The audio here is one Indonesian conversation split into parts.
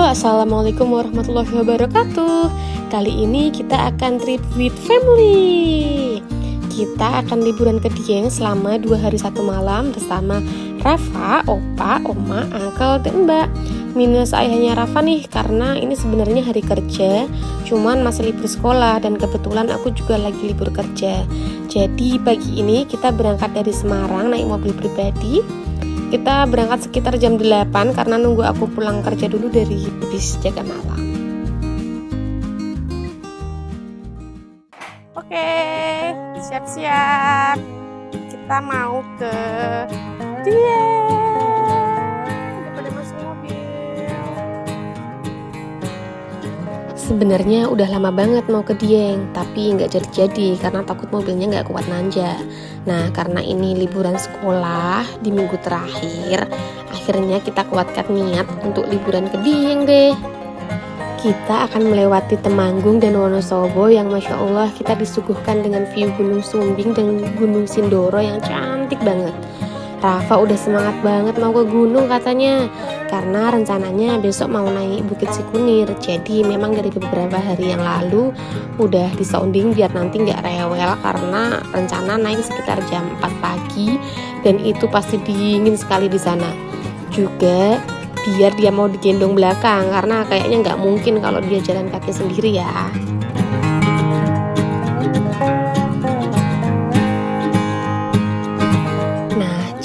Assalamualaikum warahmatullahi wabarakatuh. Kali ini kita akan trip with family. Kita akan liburan ke Dieng selama 2 hari 1 malam bersama Rafa, Opa, Oma, Uncle, dan Mbak. Minus ayahnya Rafa nih, karena ini sebenarnya hari kerja, cuman masih libur sekolah dan kebetulan aku juga lagi libur kerja. Jadi pagi ini kita berangkat dari Semarang naik mobil pribadi. Kita berangkat sekitar jam 8 karena nunggu aku pulang kerja dulu dari bis jaga malam. Oke, siap-siap. Kita mau ke Dieng. Daripada masuk mobil. Sebenarnya udah lama banget mau ke Dieng, tapi nggak jadi-jadi karena takut mobilnya nggak kuat nanjak. Nah, karena ini liburan sekolah di minggu terakhir, akhirnya kita kuatkan niat untuk liburan ke Dieng deh. Kita akan melewati Temanggung dan Wonosobo yang Masya Allah kita disuguhkan dengan view Gunung Sumbing dan Gunung Sindoro yang cantik banget. Rafa udah semangat banget mau ke gunung katanya, karena rencananya besok mau naik Bukit Sikunir. Jadi memang dari beberapa hari yang lalu udah disounding biar nanti nggak rewel, karena rencana naik sekitar jam 4 pagi dan itu pasti dingin sekali di sana. Juga biar dia mau digendong belakang, karena kayaknya nggak mungkin kalau dia jalan kaki sendiri ya.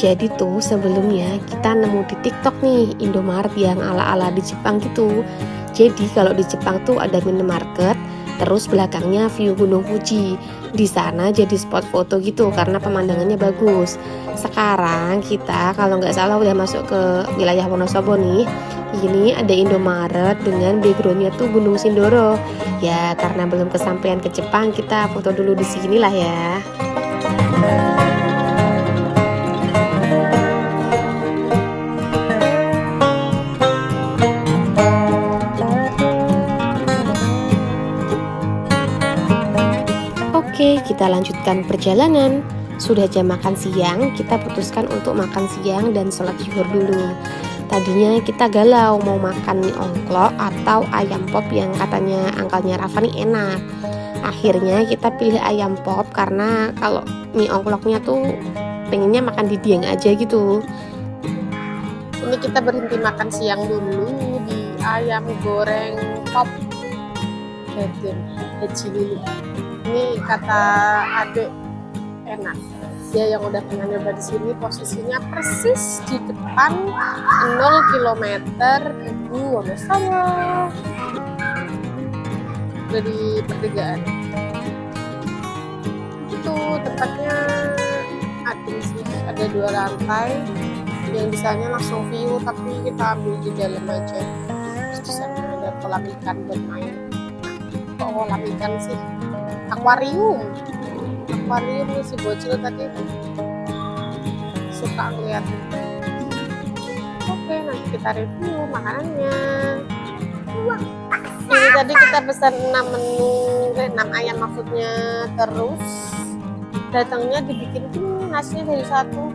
Jadi tuh sebelumnya kita nemu di TikTok nih Indomaret yang ala-ala di Jepang gitu. Jadi kalau di Jepang tuh ada minimarket, terus belakangnya view Gunung Fuji. Di sana jadi spot foto gitu karena pemandangannya bagus. Sekarang kita kalau nggak salah udah masuk ke wilayah Wonosobo nih. Ini ada Indomaret dengan backgroundnya tuh Gunung Sindoro. Ya karena belum kesampaian ke Jepang, kita foto dulu di sini lah ya. Oke, kita lanjutkan perjalanan. Sudah jam makan siang, kita putuskan untuk makan siang dan sholat zuhur dulu. Tadinya kita galau mau makan mie ongklok atau ayam pop yang katanya angkalnya Rafa nih enak. Akhirnya kita pilih ayam pop karena kalau mie ongkloknya tuh pengennya makan di Dieng aja gitu. Ini kita berhenti makan siang dulu di ayam goreng pop Haji Lili. Ini kata adik enak. Dia yang udah pernah nyoba di sini, posisinya persis di depan 0 km Ibu Wonosobo. Udah di pertigaan. Itu tempatnya adem sih, ada 2 lantai. Yang bisanya langsung view, tapi kita ambil di dalam aja. Terus di sana ada kolam ikan bermain. Kok kolam ikan sih? Akuarium nih si bocil tadi suka ngeliat. Oke, nanti kita review makanannya. Ini tadi kita pesan 6 menu, 6 ayam maksudnya, terus datangnya dibikin nasinya dari 1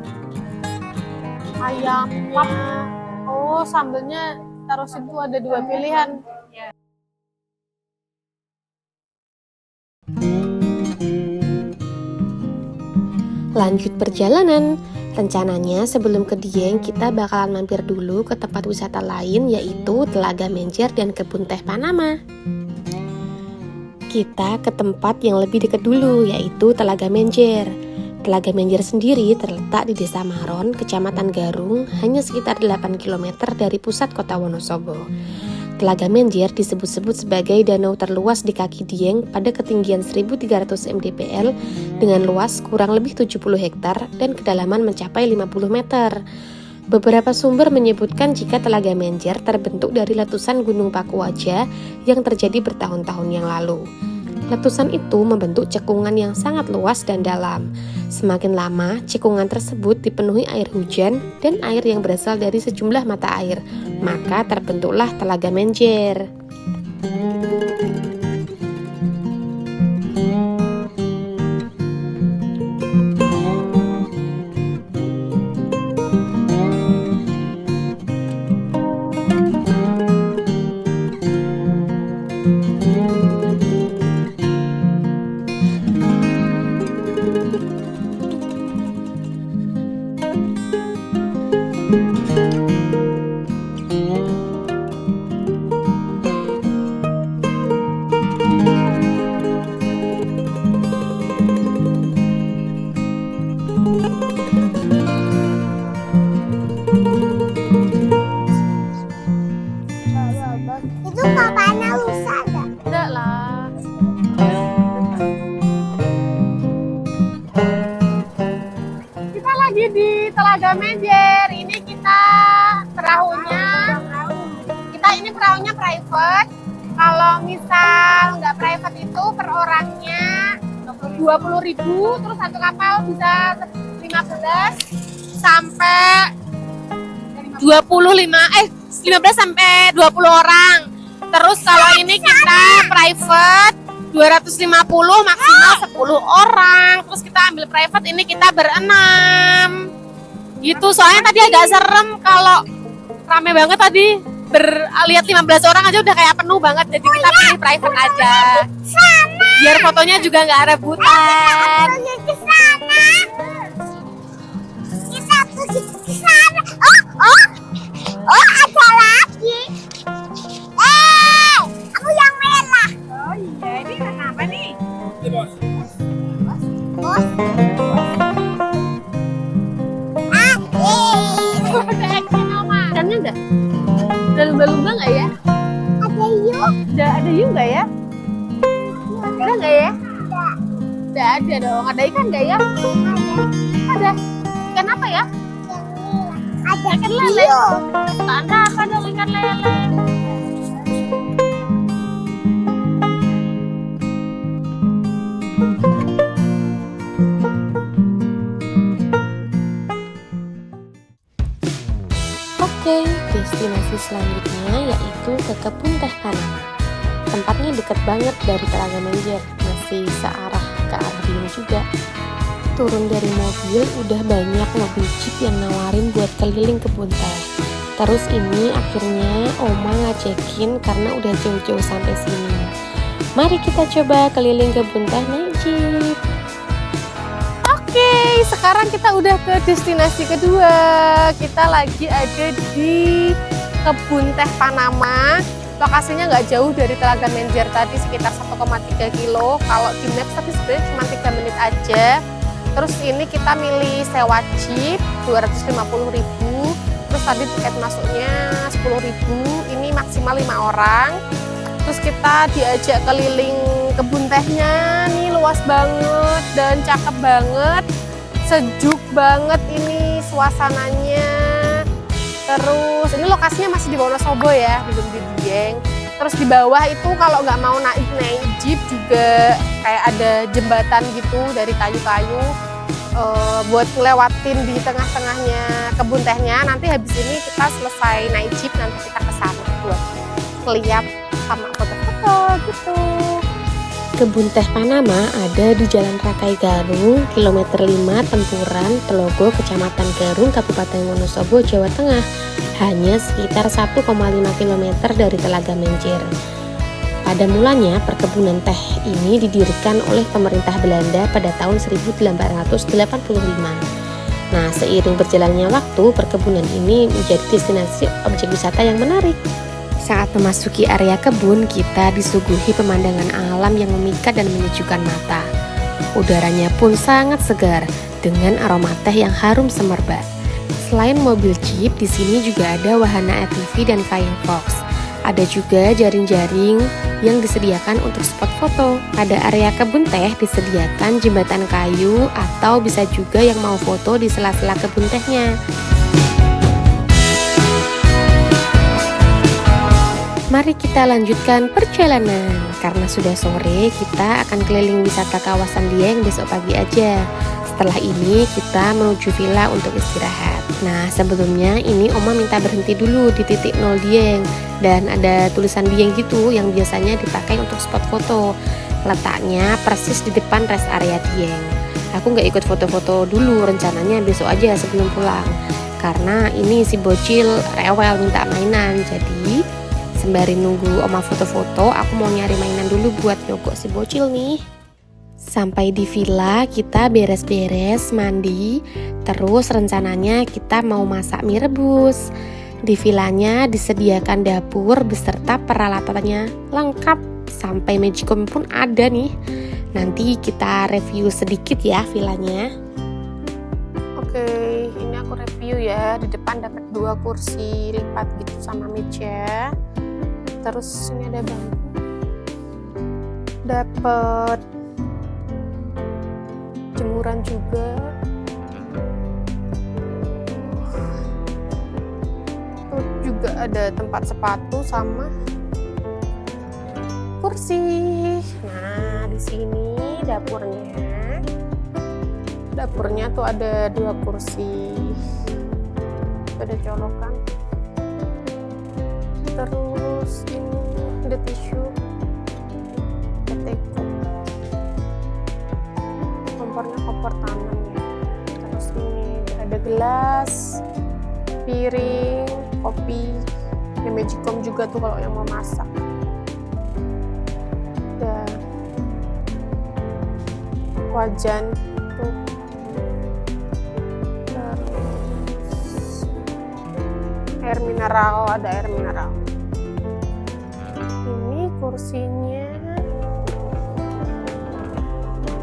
ayamnya. Oh, sambelnya taruh situ ada 2 pilihan. Lanjut perjalanan. Rencananya sebelum ke Dieng kita bakalan mampir dulu ke tempat wisata lain, yaitu Telaga Menjer dan Kebun Teh Panama. Kita ke tempat yang lebih dekat dulu, yaitu Telaga Menjer. Telaga Menjer sendiri terletak di Desa Maron, Kecamatan Garung, hanya sekitar 8 km dari pusat kota Wonosobo. Telaga Menjer disebut-sebut sebagai danau terluas di kaki Dieng pada ketinggian 1300 mdpl dengan luas kurang lebih 70 hektar dan kedalaman mencapai 50 meter. Beberapa sumber menyebutkan jika Telaga Menjer terbentuk dari letusan Gunung Pakuaja yang terjadi bertahun-tahun yang lalu. Letusan itu membentuk cekungan yang sangat luas dan dalam. Semakin lama, cekungan tersebut dipenuhi air hujan dan air yang berasal dari sejumlah mata air. Maka terbentuklah Telaga Menjer. perahunya, kita ini perahunya private. Kalau misal nggak private itu per orangnya 20.000, terus satu kapal bisa 15 sampai 15 sampai 20 orang. Terus kalau ini kita private 250 maksimal 10 orang. Terus kita ambil private ini kita berenam. Gitu, soalnya tadi agak serem kalau rame banget tadi. Lihat 15 orang aja udah kayak penuh banget. Jadi kita pilih private aja. Biar fotonya juga nggak rebutan. Kita pergi ke sana. Oh, ada lagi. Aku yang merah. Oh iya, ini kenapa nih? Bos. Ada action Oma. Ikannya enggak? Ada lumba-lumba nggak ya? Ada yuk. Ada hiu nggak ya? Ada nggak ya? Nggak ada dong. Ada ikan nggak ya? Ada. Ikan apa ya? Ada Ikan lele. Tanda apa dong ikan lele? Oke, destinasi selanjutnya yaitu ke kebun teh Panama. Tempatnya dekat banget dari Telaga Menjer, masih searah ke arah Biung juga. Turun dari mobil udah banyak mobil jeep yang nawarin buat keliling kebun teh. Terus ini akhirnya Oma ngajakin karena udah jauh-jauh sampai sini. Mari kita coba keliling kebun teh naik jeep. Oke, sekarang kita udah ke destinasi kedua. Kita lagi ada di kebun teh Panama. Lokasinya nggak jauh dari Telaga Menjer tadi, sekitar 1,3 kilo. Kalau di Maps tapi sebenarnya cuma 3 menit aja. Terus ini kita milih sewa jeep 250.000. Terus tadi tiket masuknya 10.000. Ini maksimal 5 orang. Terus kita diajak keliling kebun tehnya. Nih luas banget dan cakep banget. Sejuk banget ini suasananya. Terus ini lokasinya masih di Wonosobo ya, belum di Dieng. Terus di bawah itu kalau nggak mau naik jeep juga kayak ada jembatan gitu dari kayu-kayu buat ngelewatin di tengah-tengahnya kebun tehnya. Nanti habis ini kita selesai naik jeep, nanti kita ke sana buat ngeliat sama foto-foto gitu. Kebun teh Panama ada di Jalan Rakai Garung, kilometer 5 Tempuran, Telogo, Kecamatan Garung, Kabupaten Wonosobo, Jawa Tengah. Hanya sekitar 1,5 km dari Telaga Menjer. Pada mulanya, perkebunan teh ini didirikan oleh pemerintah Belanda pada tahun 1885. Nah, seiring berjalannya waktu, perkebunan ini menjadi destinasi objek wisata yang menarik. Saat memasuki area kebun, kita disuguhi pemandangan alam yang memikat dan menyejukkan mata. Udaranya pun sangat segar dengan aroma teh yang harum semerbak. Selain mobil jeep, di sini juga ada wahana ATV dan flying fox. Ada juga jaring-jaring yang disediakan untuk spot foto. Pada area kebun teh disediakan jembatan kayu atau bisa juga yang mau foto di sela-sela kebun tehnya. Mari kita lanjutkan perjalanan. Karena sudah sore, kita akan keliling wisata kawasan Dieng besok pagi aja. Setelah ini kita menuju villa untuk istirahat. Nah, sebelumnya ini Oma minta berhenti dulu di titik 0 Dieng. Dan ada tulisan Dieng gitu yang biasanya dipakai untuk spot foto. Letaknya persis di depan rest area Dieng. Aku nggak ikut foto-foto dulu, rencananya besok aja sebelum pulang. Karena ini si bocil rewel minta mainan, jadi sembari nunggu Oma foto-foto, aku mau nyari mainan dulu buat nyogok si bocil nih. Sampai di villa, kita beres-beres, mandi, terus rencananya kita mau masak mie rebus. Di villanya disediakan dapur beserta peralatannya lengkap, sampai magicom pun ada nih. Nanti kita review sedikit ya villanya. Oke, ini aku review ya. Di depan dapat 2 kursi lipat gitu sama meja. Terus ini ada bangku, dapat jemuran juga. Tuh ada tempat sepatu sama kursi. Nah, di sini dapurnya. Dapurnya tuh ada 2 kursi. Ada colokan. Terus ini ada tisu. Ada teko. Kompornya kompor tangan ya. Terus ini ada gelas, piring, kopi. Ada magicom juga tuh kalau yang mau masak. Ada wajan tuh. Terus air mineral, ada air mineral. Ini kursinya,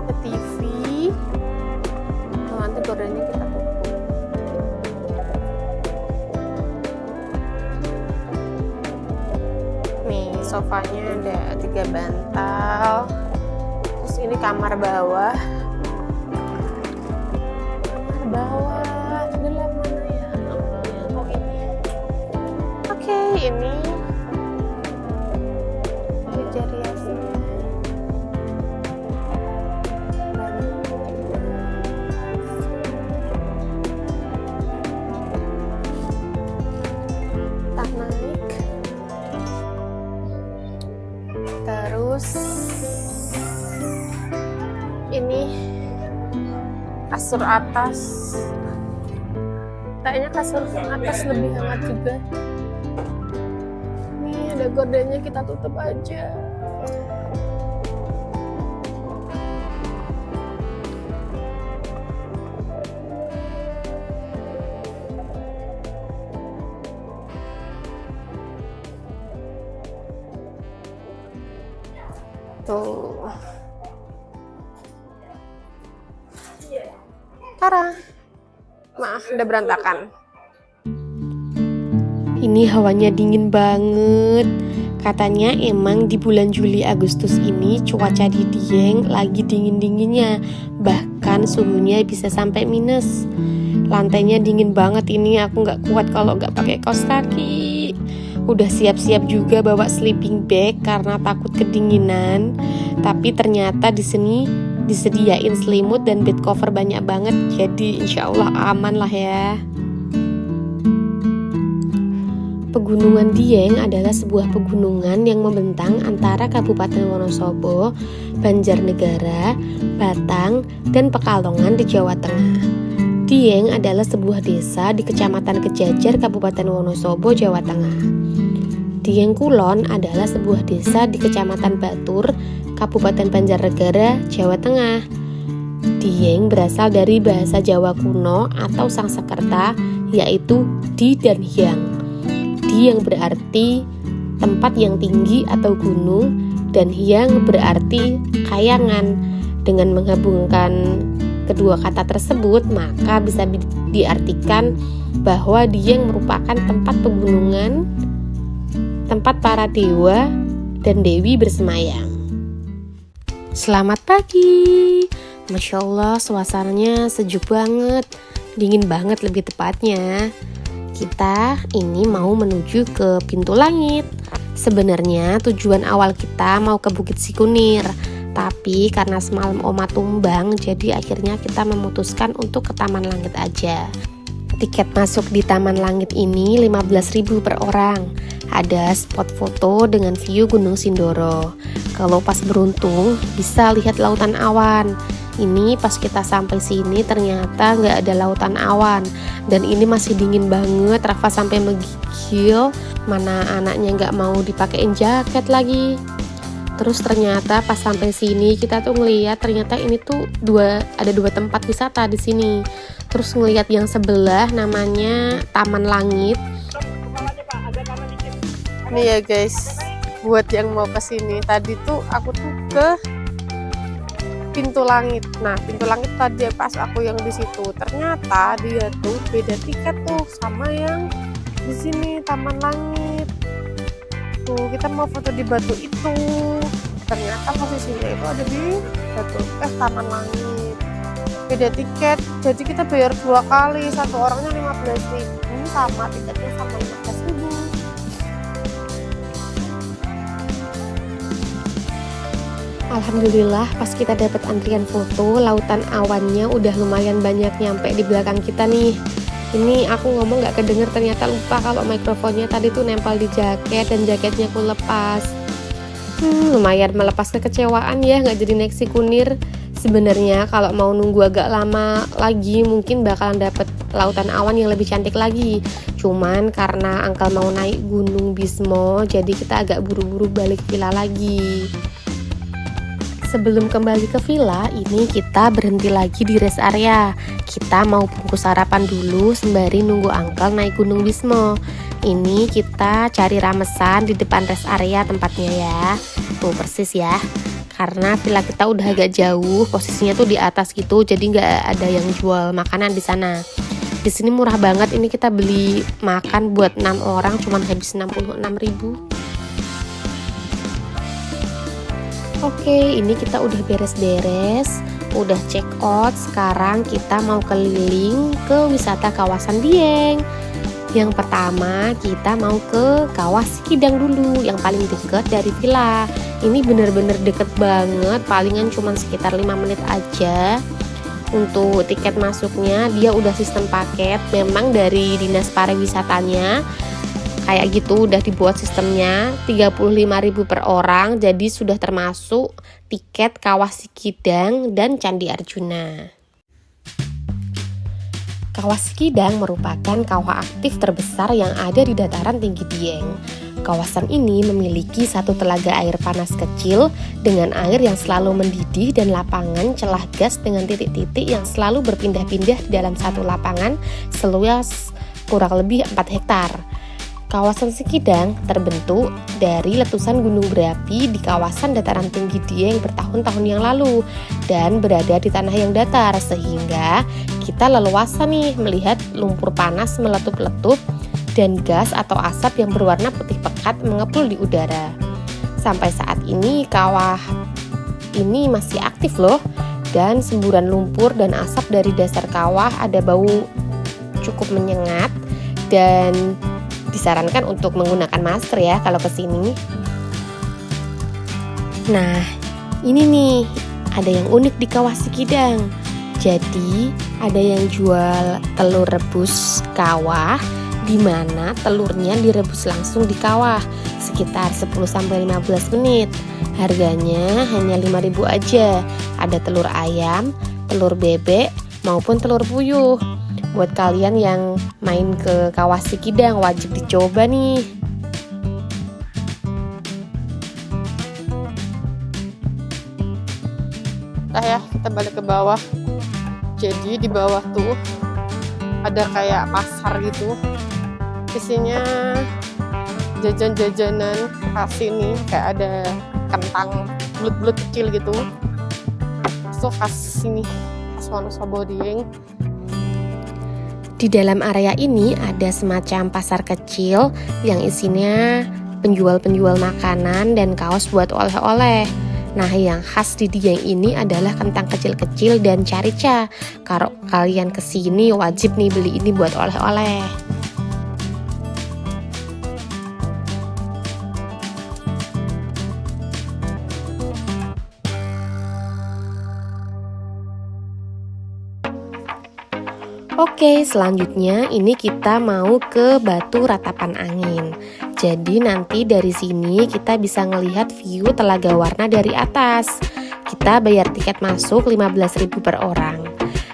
ada TV. Nanti gordanya kita tutup. Nih sofanya ada 3 bantal. Terus ini kamar bawah. Kamar bawah gelap mana ya? Oh ini. Oke, ini meja riasnya. Kita naik. Terus ini kasur atas. Kayaknya kasur atas lebih hangat juga. Nih ada gordanya, kita tutup aja. Tuh. Tara. Maaf, udah berantakan. Ini hawanya dingin banget. Katanya emang di bulan Juli Agustus ini cuaca di Dieng lagi dingin-dinginnya. Bahkan suhunya bisa sampai minus. Lantainya dingin banget ini, aku nggak kuat kalau nggak pakai kaos kaki. Udah siap-siap juga bawa sleeping bag karena takut kedinginan. Tapi ternyata di sini disediain selimut dan bed cover banyak banget. Jadi insya Allah aman lah ya. Pegunungan Dieng adalah sebuah pegunungan yang membentang antara Kabupaten Wonosobo, Banjarnegara, Batang, dan Pekalongan di Jawa Tengah. Dieng adalah sebuah desa di Kecamatan Kejajar, Kabupaten Wonosobo, Jawa Tengah. Dieng Kulon adalah sebuah desa di Kecamatan Batur, Kabupaten Banjarnegara, Jawa Tengah. Dieng berasal dari bahasa Jawa kuno atau Sangsekerta, yaitu di dan hyang. Di yang berarti tempat yang tinggi atau gunung, dan hyang berarti kayangan. Dengan menggabungkan kedua kata tersebut, maka bisa diartikan bahwa Dieng merupakan tempat pegunungan, tempat para dewa dan dewi bersemayam. Selamat pagi. Masya Allah, suasananya sejuk banget, dingin banget lebih tepatnya. Kita ini mau menuju ke Pintu Langit. Sebenarnya tujuan awal kita mau ke Bukit Sikunir, tapi karena semalam Oma tumbang, jadi akhirnya kita memutuskan untuk ke Taman Langit aja. Tiket masuk di Taman Langit ini 15.000 per orang. Ada spot foto dengan view Gunung Sindoro. Kalau pas beruntung bisa lihat lautan awan. Ini pas kita sampai sini ternyata nggak ada lautan awan. Dan ini masih dingin banget, Rafa sampai menggigil. Mana anaknya nggak mau dipakein jaket lagi. Terus ternyata pas sampai sini kita tuh ngeliat ternyata ini tuh ada dua tempat wisata di sini. Terus ngeliat yang sebelah namanya Taman Langit. Nih ya guys, buat yang mau kesini, tadi tuh aku tuh ke Pintu Langit. Nah, Pintu Langit tadi pas aku yang di situ, ternyata dia tuh beda tiket tuh sama yang di sini Taman Langit. Tuh kita mau foto di batu itu, ternyata posisinya itu ada di Taman Langit. Beda tiket, jadi kita bayar 2 kali, satu orangnya 15.000, sama tiketnya sama 15.000. Alhamdulillah pas kita dapat antrian foto, lautan awannya udah lumayan banyak nyampe di belakang kita nih. Ini aku ngomong gak kedenger, ternyata lupa kalau mikrofonnya tadi tuh nempel di jaket dan jaketnya aku lepas. Lumayan melepas kekecewaan ya nggak jadi naik si Kunir. Sebenarnya kalau mau nunggu agak lama lagi mungkin bakalan dapet lautan awan yang lebih cantik lagi. Cuman karena Angkel mau naik Gunung Bismo, jadi kita agak buru-buru balik villa lagi. Sebelum kembali ke villa, ini kita berhenti lagi di rest area. Kita mau bungkus sarapan dulu sembari nunggu Angkel naik Gunung Bismo. Ini kita cari ramesan di depan rest area tempatnya ya. Tuh persis ya. Karena villa kita udah agak jauh, posisinya tuh di atas gitu, jadi nggak ada yang jual makanan di sana. Di sini murah banget. Ini kita beli makan buat 6 orang cuman habis 66.000. Oke, ini kita udah beres-beres, udah check out. Sekarang kita mau keliling ke wisata kawasan Dieng. Yang pertama kita mau ke Kawah Sikidang dulu, yang paling deket dari villa. Ini bener-bener deket banget, palingan cuma sekitar 5 menit aja. Untuk tiket masuknya dia udah sistem paket, memang dari dinas pariwisatanya kayak gitu udah dibuat sistemnya 35.000 per orang, jadi sudah termasuk tiket Kawah Sikidang dan Candi Arjuna. Kawah Sikidang merupakan kawah aktif terbesar yang ada di dataran tinggi Dieng. Kawasan ini memiliki satu telaga air panas kecil dengan air yang selalu mendidih dan lapangan celah gas dengan titik-titik yang selalu berpindah-pindah di dalam satu lapangan seluas kurang lebih 4 hektar. Kawasan Sikidang terbentuk dari letusan gunung berapi di kawasan dataran tinggi Dieng bertahun-tahun yang lalu dan berada di tanah yang datar, sehingga kita leluasa nih melihat lumpur panas meletup-letup dan gas atau asap yang berwarna putih pekat mengepul di udara. Sampai saat ini kawah ini masih aktif loh, dan semburan lumpur dan asap dari dasar kawah ada bau cukup menyengat dan disarankan untuk menggunakan masker ya kalau kesini. Nah, ini nih ada yang unik di Kawah Sikidang. Jadi ada yang jual telur rebus kawah, di mana telurnya direbus langsung di kawah sekitar 10-15 menit. Harganya hanya 5.000 aja. Ada telur ayam, telur bebek maupun telur puyuh. Buat kalian yang main ke Kawah Sikidang wajib dicoba nih. Nah ya, kita balik ke bawah. Jadi di bawah tuh ada kayak pasar gitu. Isinya jajan-jajanan khas ini, kayak ada kentang bulut-bulut kecil gitu. Itu khas sini, khas Wonosobo Dieng. Di dalam area ini ada semacam pasar kecil yang isinya penjual-penjual makanan dan kaos buat oleh-oleh. Nah, yang khas di Dieng ini adalah kentang kecil-kecil dan carica. Kalau kalian kesini wajib nih beli ini buat oleh-oleh. Oke, selanjutnya ini kita mau ke Batu Ratapan Angin. Jadi nanti dari sini kita bisa ngelihat view Telaga Warna dari atas. Kita bayar tiket masuk 15.000 per orang.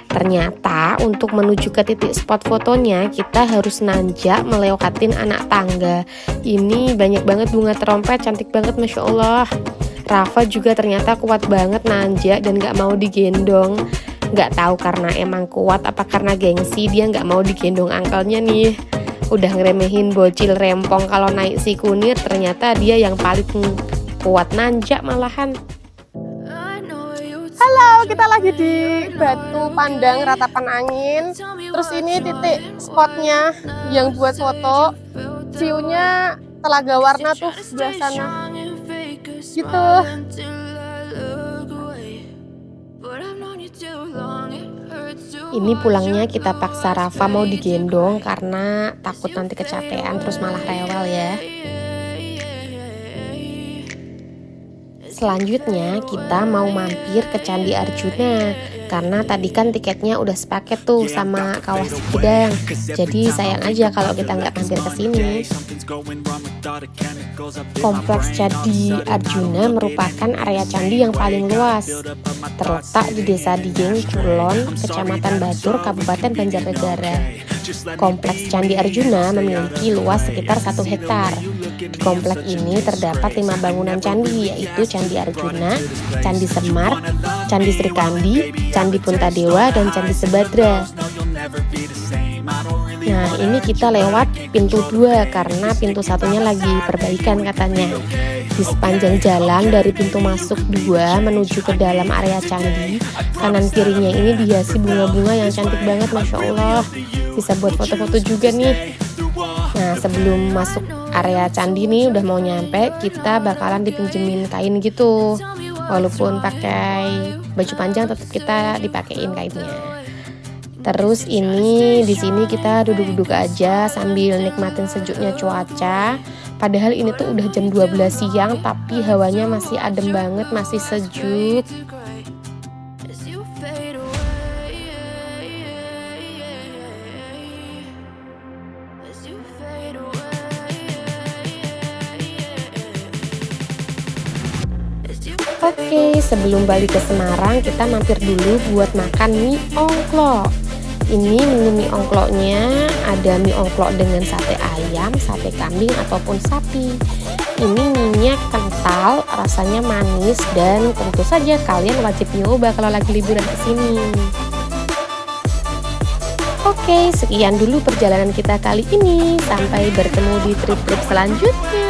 Ternyata untuk menuju ke titik spot fotonya kita harus nanjak melewatin anak tangga. Ini banyak banget bunga trompet, cantik banget Masya Allah. Rafa juga ternyata kuat banget nanjak dan gak mau digendong. Gak tahu karena emang kuat apa karena gengsi dia gak mau digendong angkelnya nih. Udah ngeremehin bocil rempong kalau naik si Kunir, ternyata dia yang paling kuat nanjak malahan. Halo, kita lagi di Batu Pandang Ratapan Angin. Terus ini titik spotnya yang buat foto. View-nya Telaga Warna tuh sebelah sana. Gitu. Ini pulangnya kita paksa Rafa mau digendong karena takut nanti kecapean terus malah rewel ya. Selanjutnya kita mau mampir ke Candi Arjuna karena tadi kan tiketnya udah sepaket tuh sama Kawah Sikidang. Jadi sayang aja kalau kita nggak mampir ke sini. Kompleks Candi Arjuna merupakan area candi yang paling luas. Terletak di Desa Dieng, Kulon, Kecamatan Batur, Kabupaten Banjarnegara. Kompleks Candi Arjuna memiliki luas sekitar 1 hektar. Di kompleks ini terdapat 5 bangunan candi, yaitu Candi Arjuna, Candi Semar, Candi Srikandi, Candi Puntadewa, dan Candi Sebadra. Nah, ini kita lewat pintu 2 karena pintu satunya lagi perbaikan katanya. Di sepanjang jalan dari pintu masuk 2 menuju ke dalam area candi, kanan kirinya ini dihiasi bunga-bunga yang cantik banget, Masya Allah. Bisa buat foto-foto juga nih. Nah, sebelum masuk area candi nih udah mau nyampe, kita bakalan dipinjemin kain gitu. Walaupun pakai baju panjang tetap kita dipakein kainnya. Terus ini di sini kita duduk-duduk aja sambil nikmatin sejuknya cuaca. Padahal ini tuh udah jam 12 siang tapi hawanya masih adem banget, masih sejuk. Oke, sebelum balik ke Semarang kita mampir dulu buat makan mie ongklok. Ini menu mie ongkloknya ada mie ongklok dengan sate ayam, sate kambing ataupun sapi. Ini mie-nya kental, rasanya manis dan tentu saja kalian wajib nyoba kalau lagi liburan ke sini. Oke, sekian dulu perjalanan kita kali ini. Sampai bertemu di trip-trip selanjutnya.